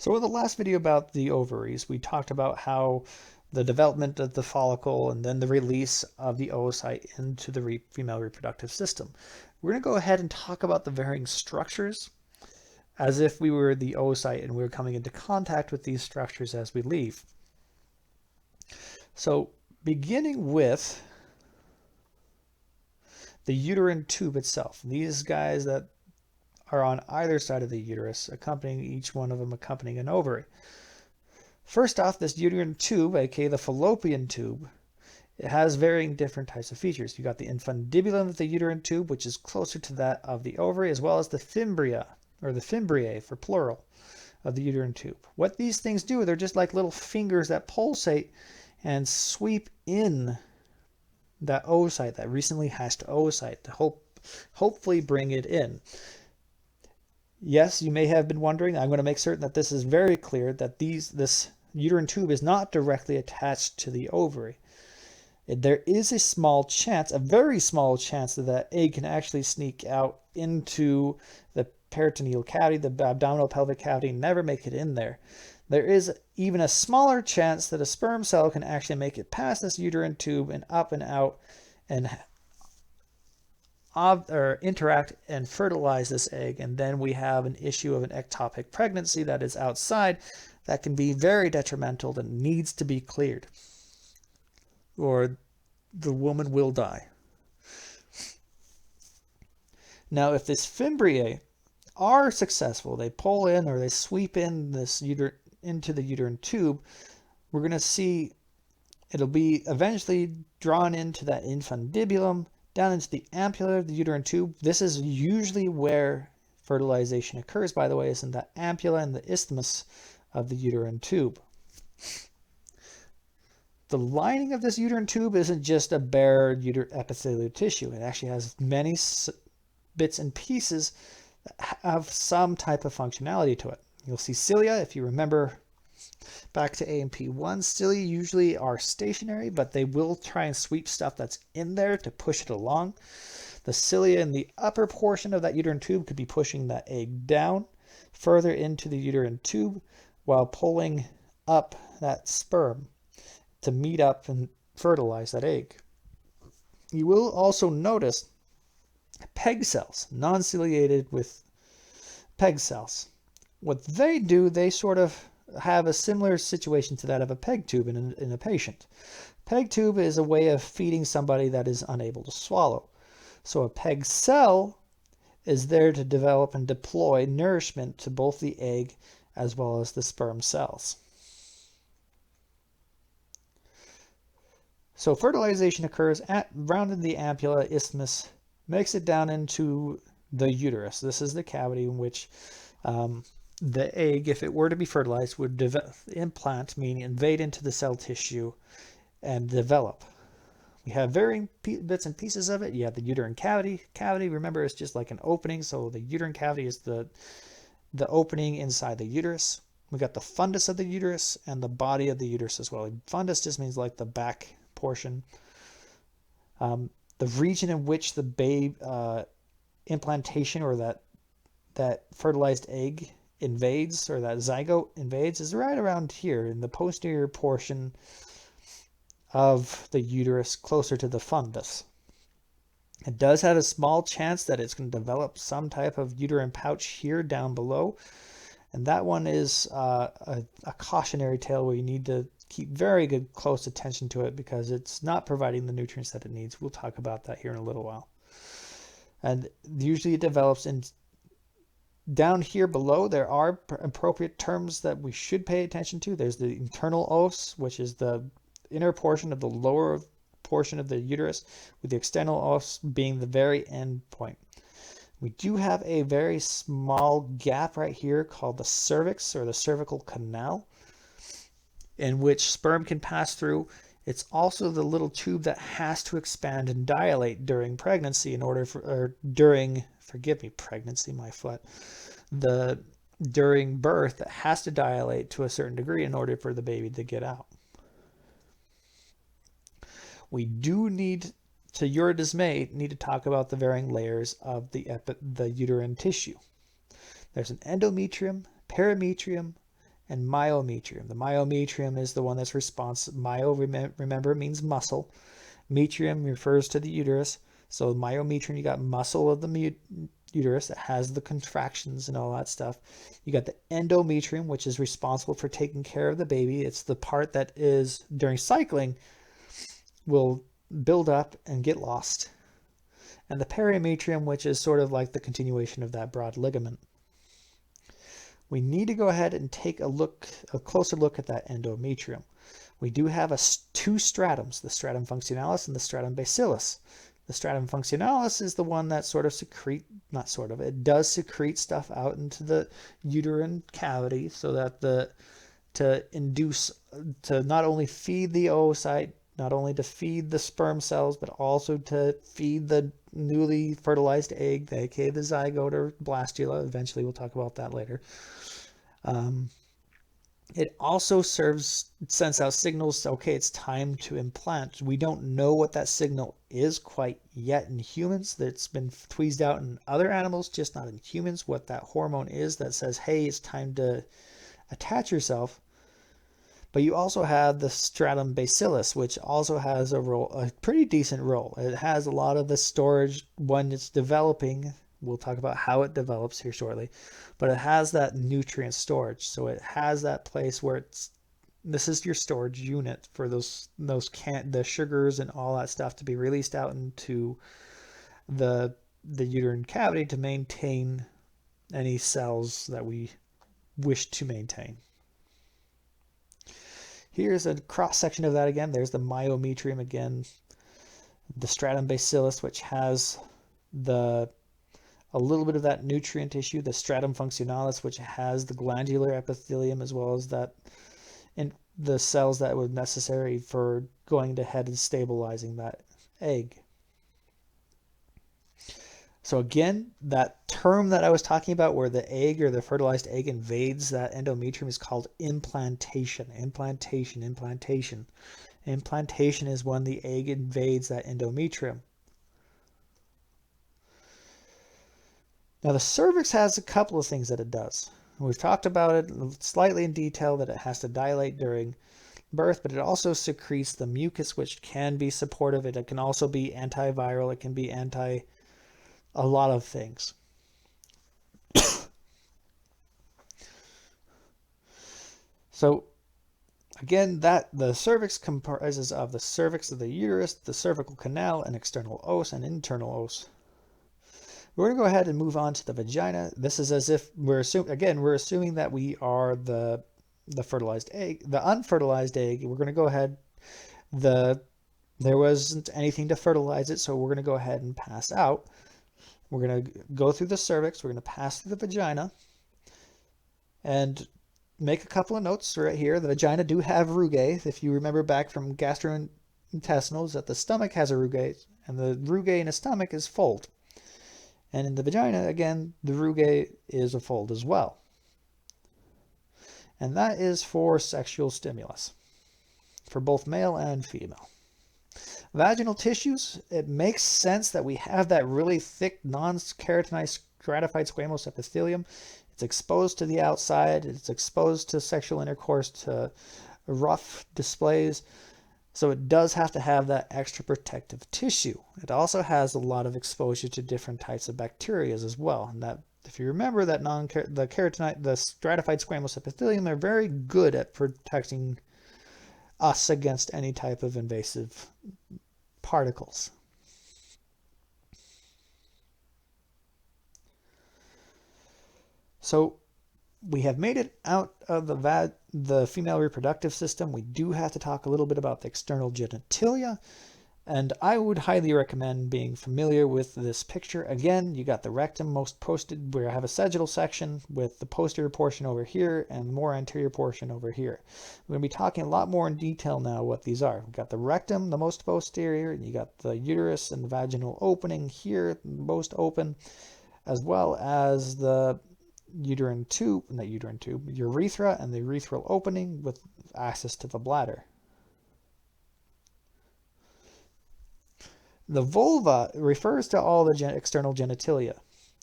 So in the last video about the ovaries, we talked about how the development of the follicle and then the release of the oocyte into the female reproductive system. We're going to go ahead and talk about the varying structures as if we were the oocyte and we were coming into contact with these structures as we leave. So beginning with the uterine tube itself, these guys that are on either side of the uterus, accompanying each one of them accompanying an ovary. First off, this uterine tube, aka the fallopian tube, it has varying different types of features. You got the infundibulum of the uterine tube, which is closer to that of the ovary, as well as the fimbria, or the fimbriae for plural, of the uterine tube. What these things do, they're just like little fingers that pulsate and sweep in that oocyte, that recently hatched oocyte, to hopefully bring it in. Yes, you may have been wondering, I'm going to make certain that this is very clear, that this uterine tube is not directly attached to the ovary. There is a small chance, a very small chance, that that egg can actually sneak out into the peritoneal cavity, the abdominal pelvic cavity, and never make it in there. There is even a smaller chance that a sperm cell can actually make it past this uterine tube and up and out and interact and fertilize this egg, and then we have an issue of an ectopic pregnancy that is outside that can be very detrimental, that needs to be cleared, or the woman will die. Now, if this fimbriae are successful, they pull in or they sweep in this into the uterine tube, we're going to see it'll be eventually drawn into that infundibulum, down into the ampulla of the uterine tube. This is usually where fertilization occurs, by the way, is in the ampulla and the isthmus of the uterine tube. The lining of this uterine tube isn't just a bare epithelial tissue. It actually has many bits and pieces that have some type of functionality to it. You'll see cilia. If you remember back to A&P1, cilia usually are stationary, but they will try and sweep stuff that's in there to push it along. The cilia in the upper portion of that uterine tube could be pushing that egg down further into the uterine tube while pulling up that sperm to meet up and fertilize that egg. You will also notice peg cells, non-ciliated with peg cells. What they do, they sort of have a similar situation to that of a peg tube in a patient. Peg tube is a way of feeding somebody that is unable to swallow. So a peg cell is there to develop and deploy nourishment to both the egg as well as the sperm cells. So fertilization occurs around in the ampulla, isthmus, makes it down into the uterus. This is the cavity in which the egg, if it were to be fertilized, would implant, meaning invade into the cell tissue and develop. We have varying bits and pieces of it. You have the uterine cavity. Cavity, remember, is just like an opening. So the uterine cavity is the opening inside the uterus. We got the fundus of the uterus and the body of the uterus as well. Fundus just means like the back portion. The region in which the babe implantation or that fertilized egg invades, or that zygote invades, is right around here in the posterior portion of the uterus, closer to the fundus. It does have a small chance that it's going to develop some type of uterine pouch here down below, and that one is a cautionary tale where you need to keep very good close attention to it because it's not providing the nutrients that it needs. We'll talk about that here in a little while. And usually it develops in down here below. There are appropriate terms that we should pay attention to. There's the internal os, which is the inner portion of the lower portion of the uterus, with the external os being the very end point. We do have a very small gap right here called the cervix, or the cervical canal, in which sperm can pass through. It's also the little tube that has to expand and dilate during pregnancy in order for, or during, forgive me, pregnancy, my foot, during birth, that has to dilate to a certain degree in order for the baby to get out. We do need, to your dismay, need to talk about the varying layers of the uterine tissue. There's an endometrium, perimetrium, and myometrium. The myometrium is the one that's responsible. Myo, remember, means muscle. Metrium refers to the uterus. So myometrium, you got muscle of the uterus that has the contractions and all that stuff. You got the endometrium, which is responsible for taking care of the baby. It's the part that is, during cycling, will build up and get lost. And the perimetrium, which is sort of like the continuation of that broad ligament. We need to go ahead and take a closer look at that endometrium. We do have two stratums, the stratum functionalis and the stratum bacillus. The stratum functionalis is the one that it does secrete stuff out into the uterine cavity so that to not only feed the oocyte, not only to feed the sperm cells, but also to feed the newly fertilized egg, aka the zygote or blastula. Eventually, we'll talk about that later. It also sends out signals, okay, it's time to implant. We don't know what that signal is quite yet in humans. It's been tweezed out in other animals, just not in humans, what that hormone is that says, hey, it's time to attach yourself. But you also have the stratum bacillus, which also has a pretty decent role. It has a lot of the storage when it's developing. We'll talk about how it develops here shortly. But it has that nutrient storage. So it has that place where this is your storage unit for the sugars and all that stuff to be released out into the uterine cavity to maintain any cells that we wish to maintain. Here's a cross section of that again. There's the myometrium again. The stratum bacillus, which has a little bit of that nutrient issue. The stratum functionalis, which has the glandular epithelium as well as the cells that were necessary for going ahead and stabilizing that egg. So again, that term that I was talking about where the egg or the fertilized egg invades that endometrium is called implantation. Implantation. Implantation is when the egg invades that endometrium. Now the cervix has a couple of things that it does. We've talked about it slightly in detail that it has to dilate during birth, but it also secretes the mucus, which can be supportive. It can also be antiviral. It can be a lot of things. So again, the cervix comprises of the cervix of the uterus, the cervical canal, and external os and internal os. We're going to go ahead and move on to the vagina. This is as if we're assuming that we are the fertilized egg, the unfertilized egg. We're going to go ahead. There wasn't anything to fertilize it, so we're going to go ahead and pass out. We're going to go through the cervix. We're going to pass through the vagina and make a couple of notes right here. The vagina do have rugae. If you remember back from gastrointestinals, that the stomach has a rugae, and the rugae in the stomach is fold. And in the vagina, again, the rugae is a fold as well. And that is for sexual stimulus, for both male and female. Vaginal tissues, it makes sense that we have that really thick, non-keratinized, stratified squamous epithelium. It's exposed to the outside. It's exposed to sexual intercourse, to rough displays. So it does have to have that extra protective tissue. It also has a lot of exposure to different types of bacteria as well. And that, if you remember, that the stratified squamous epithelium are very good at protecting us against any type of invasive particles. So we have made it out of the female reproductive system. We do have to talk a little bit about the external genitalia. And I would highly recommend being familiar with this picture. Again, you got the rectum most posted, where I have a sagittal section with the posterior portion over here and more anterior portion over here. We're going to be talking a lot more in detail now what these are. We've got the rectum, the most posterior, and you got the uterus and the vaginal opening here, most open, as well as the urethra and the urethral opening with access to the bladder. The vulva refers to all the external genitalia.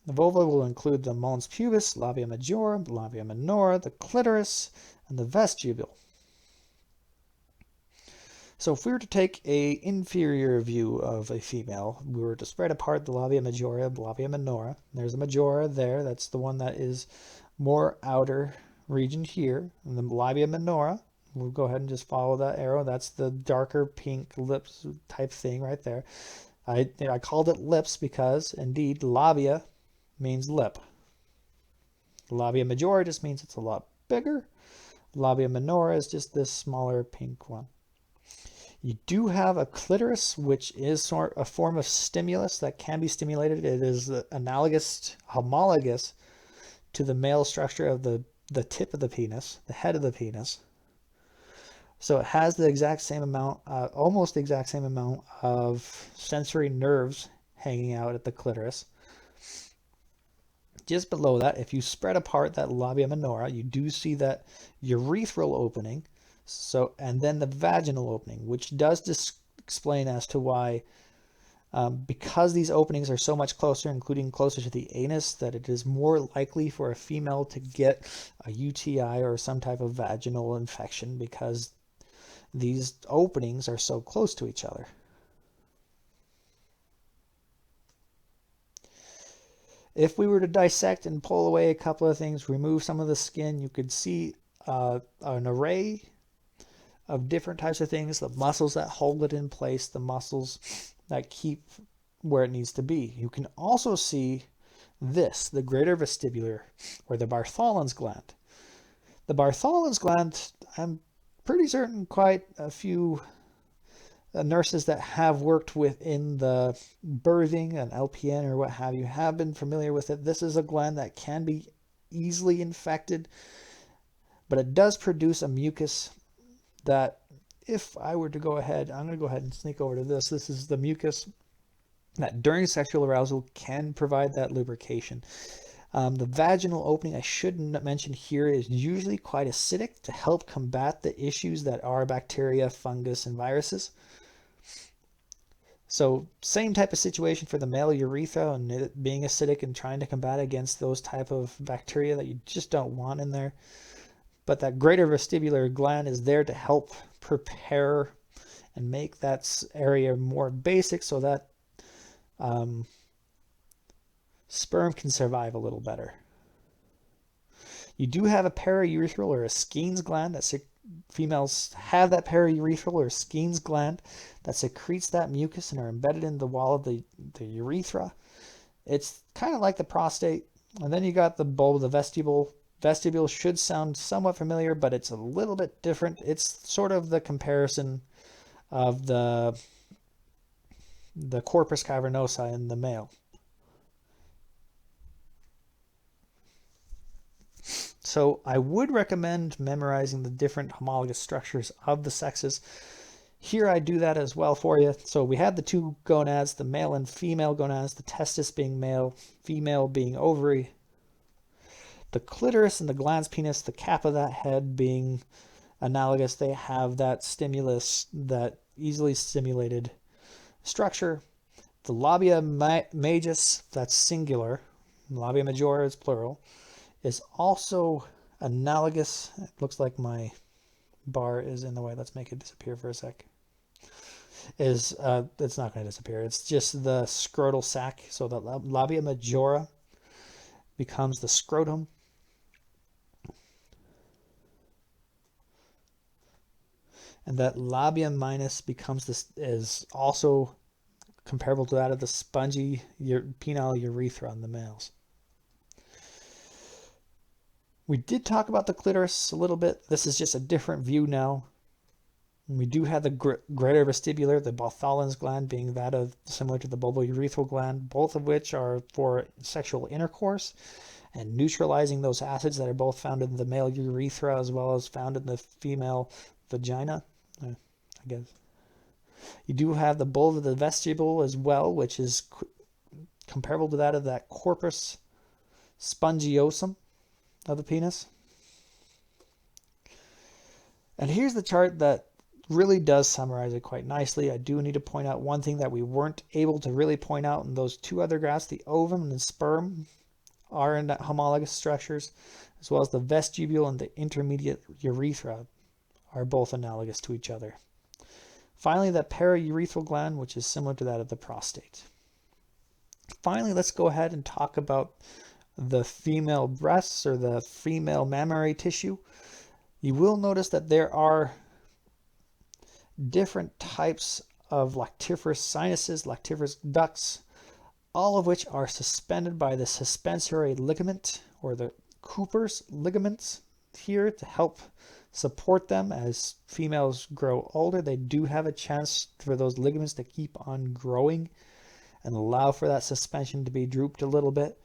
The vulva will include the mons pubis, labia majora, labia minora, the clitoris, and the vestibule. So if we were to take a inferior view of a female, we were to spread apart the labia majora, labia minora. There's a majora there. That's the one that is more outer region here. And the labia minora, we'll go ahead and just follow that arrow. That's the darker pink lips type thing right there. I called it lips because, indeed, labia means lip. Labia majora just means it's a lot bigger. Labia minora is just this smaller pink one. You do have a clitoris, which is sort of a form of stimulus that can be stimulated. It is homologous to the male structure of the tip of the penis, the head of the penis. So it has the exact same amount, almost the exact same amount of sensory nerves hanging out at the clitoris. Just below that, if you spread apart that labia minora, you do see that urethral opening. So, and then the vaginal opening, which does explain as to why, because these openings are so much closer, including closer to the anus, that it is more likely for a female to get a UTI or some type of vaginal infection because these openings are so close to each other. If we were to dissect and pull away a couple of things, remove some of the skin, you could see an array of different types of things, the muscles that hold it in place, the muscles that keep where it needs to be. You can also see this, the greater vestibular, or the Bartholin's gland. The Bartholin's gland, I'm pretty certain quite a few nurses that have worked within the birthing, an LPN or what have you, have been familiar with it. This is a gland that can be easily infected, but it does produce a mucus that, if I were to go ahead, I'm going to go ahead and sneak over to this. This is the mucus that during sexual arousal can provide that lubrication. The vaginal opening, I should mention here, is usually quite acidic to help combat the issues that are bacteria, fungus, and viruses. So same type of situation for the male urethra and it being acidic and trying to combat against those type of bacteria that you just don't want in there. But that greater vestibular gland is there to help prepare and make that area more basic so that sperm can survive a little better. You do have a paraurethral or a Skene's gland that females have that paraurethral or Skene's gland that secretes that mucus and are embedded in the wall of the urethra. It's kind of like the prostate. And then you got the bulb, the vestibule. Vestibule should sound somewhat familiar, but it's a little bit different. It's sort of the comparison of the corpus cavernosa in the male. So I would recommend memorizing the different homologous structures of the sexes. Here I do that as well for you. So we have the two gonads, the male and female gonads, the testis being male, female being ovary, the clitoris and the glans penis, the cap of that head being analogous. They have that stimulus, that easily stimulated structure. The labia majus, that's singular, labia majora is plural, is also analogous. It looks like my bar is in the way. Let's make it disappear for a sec. It's not going to disappear. It's just the scrotal sac. So the labia majora becomes the scrotum. And that labia minus becomes this, is also comparable to that of the spongy penile urethra in the males. We did talk about the clitoris a little bit. This is just a different view now. And we do have the greater vestibular, the Bartholin's gland being that of similar to the bulbourethral gland, both of which are for sexual intercourse and neutralizing those acids that are both found in the male urethra as well as found in the female vagina, I guess. You do have the bulb of the vestibule as well, which is comparable to that of that corpus spongiosum of the penis. And here's the chart that really does summarize it quite nicely. I do need to point out one thing that we weren't able to really point out in those two other graphs. The ovum and the sperm are in homologous structures, as well as the vestibule and the intermediate urethra are both analogous to each other. Finally, the paraurethral gland, which is similar to that of the prostate. Finally, let's go ahead and talk about the female breasts or the female mammary tissue. You will notice that there are different types of lactiferous sinuses, lactiferous ducts, all of which are suspended by the suspensory ligament or the Cooper's ligaments here to help support them as females grow older. They do have a chance for those ligaments to keep on growing and allow for that suspension to be drooped a little bit.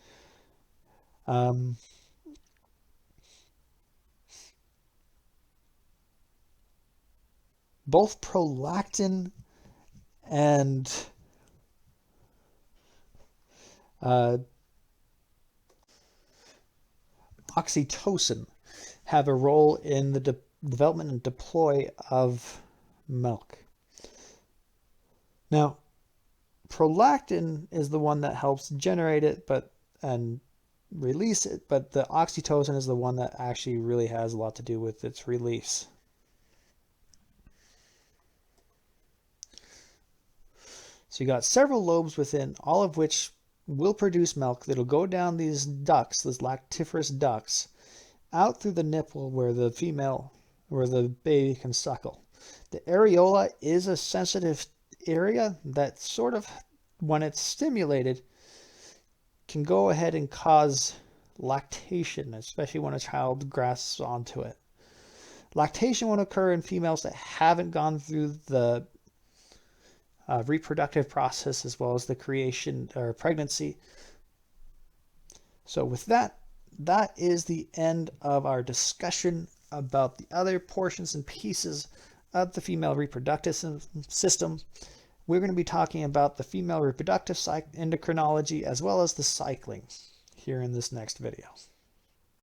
Both prolactin and oxytocin have a role in the development and deploy of milk. Now, prolactin is the one that helps generate it and release it, but the oxytocin is the one that actually really has a lot to do with its release. So you got several lobes within, all of which will produce milk that'll go down these ducts, these lactiferous ducts, out through the nipple where the baby can suckle. The areola is a sensitive area that sort of, when it's stimulated, can go ahead and cause lactation, especially when a child grasps onto it. Lactation won't occur in females that haven't gone through the reproductive process as well as the creation or pregnancy. So with that is the end of our discussion about the other portions and pieces of the female reproductive system. We're going to be talking about the female reproductive endocrinology as well as the cycling here in this next video.